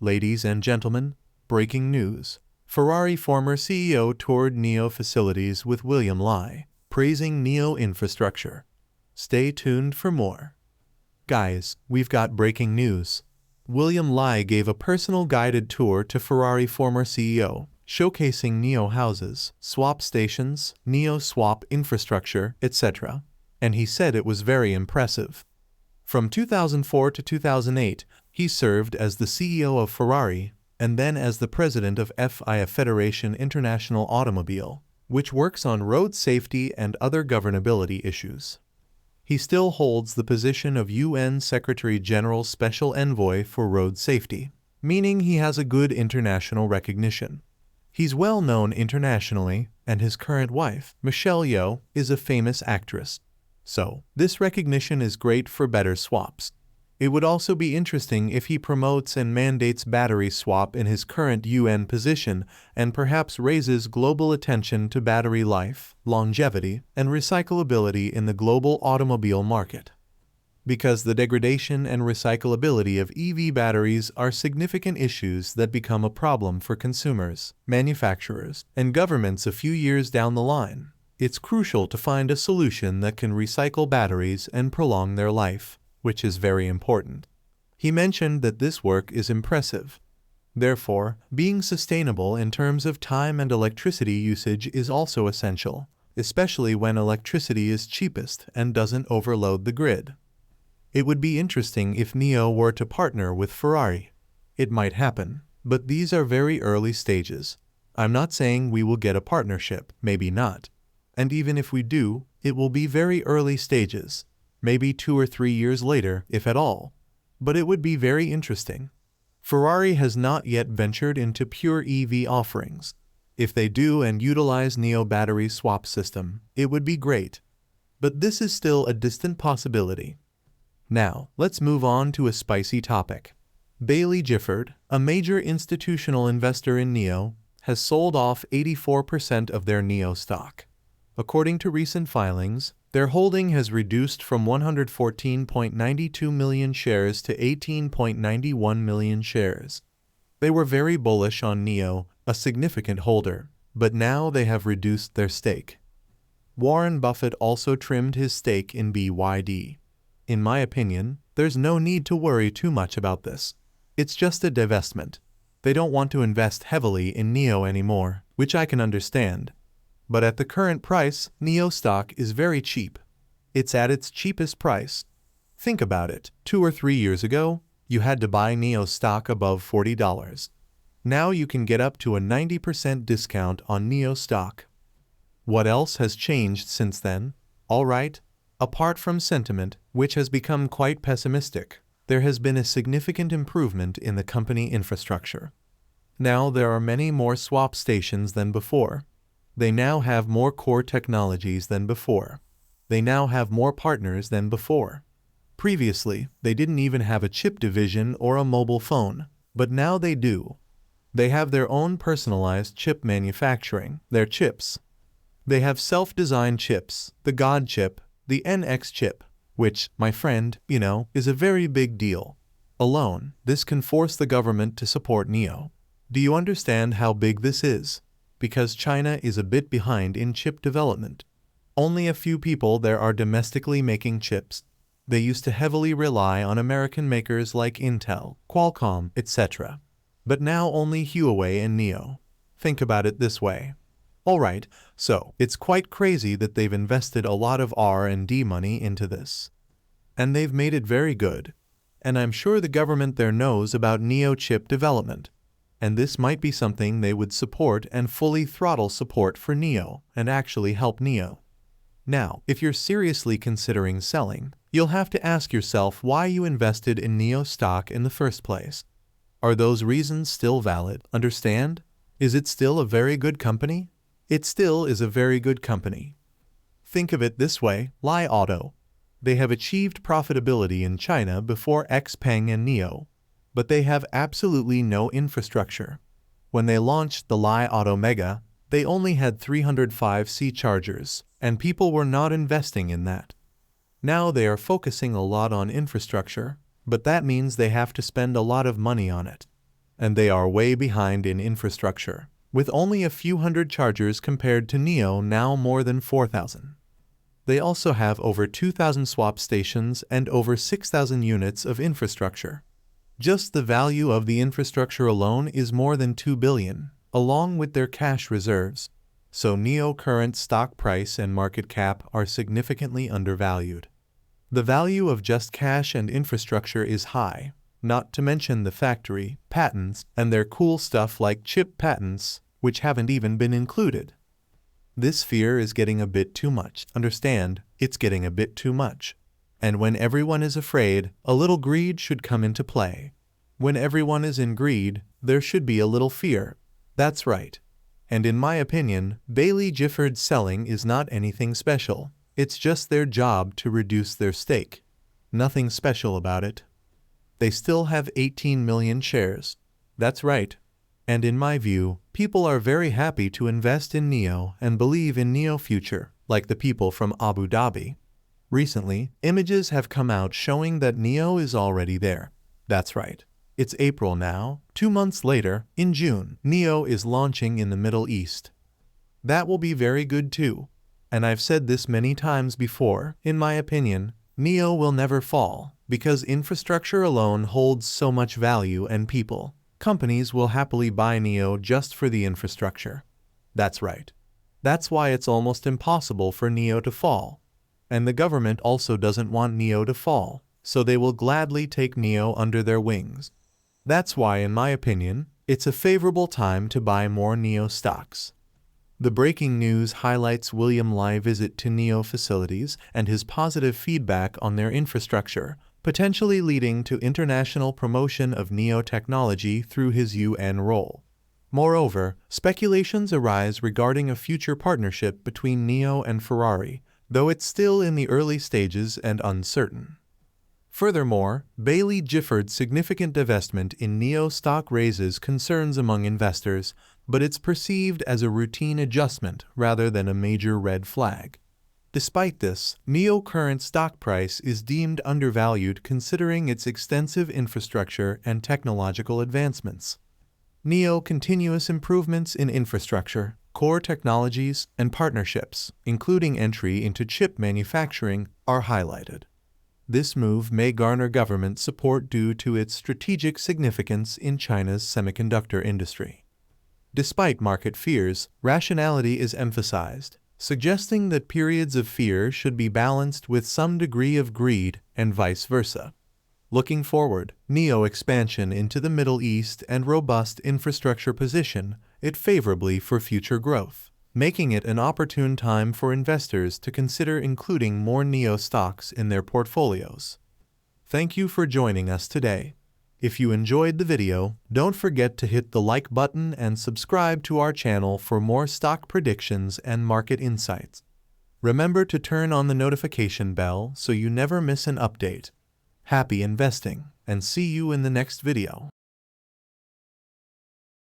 Ladies and gentlemen, breaking news. Ferrari former CEO toured NIO facilities with William Li, praising NIO infrastructure. Stay tuned for more. Guys, we've got breaking news. William Li gave a personal guided tour to Ferrari former CEO, showcasing NIO houses, swap stations, NIO swap infrastructure, etc. And he said it was very impressive. From 2004 to 2008, he served as the CEO of Ferrari and then as the president of FIA Federation International Automobile, which works on road safety and other governability issues. He still holds the position of UN Secretary-General Special Envoy for Road Safety, meaning he has a good international recognition. He's well known internationally, and his current wife, Michelle Yeoh, is a famous actress. So, this recognition is great for better swaps. It would also be interesting if he promotes and mandates battery swap in his current UN position and perhaps raises global attention to battery life, longevity, and recyclability in the global automobile market. Because the degradation and recyclability of EV batteries are significant issues that become a problem for consumers, manufacturers, and governments a few years down the line, it's crucial to find a solution that can recycle batteries and prolong their life, which is very important. He mentioned that this work is impressive. Therefore, being sustainable in terms of time and electricity usage is also essential, especially when electricity is cheapest and doesn't overload the grid. It would be interesting if NIO were to partner with Ferrari. It might happen, but these are very early stages. I'm not saying we will get a partnership, maybe not. And even if we do, it will be very early stages. Maybe 2 or 3 years later, if at all. But it would be very interesting. Ferrari has not yet ventured into pure EV offerings. If they do and utilize NIO battery swap system, it would be great. But this is still a distant possibility. Now, let's move on to a spicy topic. Baillie Gifford, a major institutional investor in NIO, has sold off 84% of their NIO stock. According to recent filings, their holding has reduced from 114.92 million shares to 18.91 million shares. They were very bullish on NIO, a significant holder, but now they have reduced their stake. Warren Buffett also trimmed his stake in BYD. In my opinion, there's no need to worry too much about this. It's just a divestment. They don't want to invest heavily in NIO anymore, which I can understand. But at the current price, NIO stock is very cheap. It's at its cheapest price. Think about it. 2 or 3 years ago, you had to buy NIO stock above $40. Now you can get up to a 90% discount on NIO stock. What else has changed since then? Alright, apart from sentiment, which has become quite pessimistic, there has been a significant improvement in the company infrastructure. Now there are many more swap stations than before. They now have more core technologies than before. They now have more partners than before. Previously, they didn't even have a chip division or a mobile phone, but now they do. They have their own personalized chip manufacturing, their chips. They have self-designed chips, the God chip, the NX chip, which, my friend, is a very big deal. Alone, this can force the government to support NIO. Do you understand how big this is? Because China is a bit behind in chip development. Only a few people there are domestically making chips. They used to heavily rely on American makers like Intel, Qualcomm, etc. But now only Huawei and NIO. Think about it this way. Alright, so it's quite crazy that they've invested a lot of R&D money into this. And they've made it very good. And I'm sure the government there knows about NIO chip development. And this might be something they would support and fully throttle support for NIO and actually help NIO. Now, if you're seriously considering selling, you'll have to ask yourself why you invested in NIO stock in the first place. Are those reasons still valid? Understand? Is it still a very good company? It still is a very good company. Think of it this way, Li Auto. They have achieved profitability in China before XPeng and NIO. But they have absolutely no infrastructure. When they launched the Li Auto Mega, they only had 305C chargers, and people were not investing in that. Now they are focusing a lot on infrastructure, but that means they have to spend a lot of money on it. and they are way behind in infrastructure, with only a few hundred chargers compared to NIO now more than 4,000. They also have over 2,000 swap stations and over 6,000 units of infrastructure. Just the value of the infrastructure alone is more than $2 billion, along with their cash reserves. So NIO current stock price and market cap are significantly undervalued. The value of just cash and infrastructure is high, not to mention the factory, patents, and their cool stuff like chip patents, which haven't even been included. This fear is getting a bit too much. Understand, it's getting a bit too much. And when everyone is afraid, a little greed should come into play. When everyone is in greed, there should be a little fear. That's right. And in my opinion, Baillie Gifford's selling is not anything special. It's just their job to reduce their stake. Nothing special about it. They still have 18 million shares. That's right. And in my view, people are very happy to invest in NIO and believe in NIO future, like the people from Abu Dhabi. Recently, images have come out showing that NIO is already there. That's right. It's April now. 2 months later, in June, NIO is launching in the Middle East. That will be very good too. And I've said this many times before, in my opinion, NIO will never fall, because infrastructure alone holds so much value and people. Companies will happily buy NIO just for the infrastructure. That's right. That's why it's almost impossible for NIO to fall. And the government also doesn't want NIO to fall, so they will gladly take NIO under their wings. That's why, in my opinion, it's a favorable time to buy more NIO stocks. The breaking news highlights William Li's visit to NIO facilities and his positive feedback on their infrastructure, potentially leading to international promotion of NIO technology through his UN role. Moreover, speculations arise regarding a future partnership between NIO and Ferrari, though it's still in the early stages and uncertain. Furthermore, Baillie Gifford's significant divestment in NIO stock raises concerns among investors, but it's perceived as a routine adjustment rather than a major red flag. Despite this, NIO current stock price is deemed undervalued considering its extensive infrastructure and technological advancements. NIO continuous improvements in infrastructure, core technologies, and partnerships, including entry into chip manufacturing, are highlighted. This move may garner government support due to its strategic significance in China's semiconductor industry. Despite market fears, rationality is emphasized, suggesting that periods of fear should be balanced with some degree of greed and vice versa. Looking forward, NIO expansion into the Middle East and robust infrastructure position it favorably for future growth, making it an opportune time for investors to consider including more NIO stocks in their portfolios. Thank you for joining us today. If you enjoyed the video, don't forget to hit the like button and subscribe to our channel for more stock predictions and market insights. Remember to turn on the notification bell so you never miss an update. Happy investing, and see you in the next video.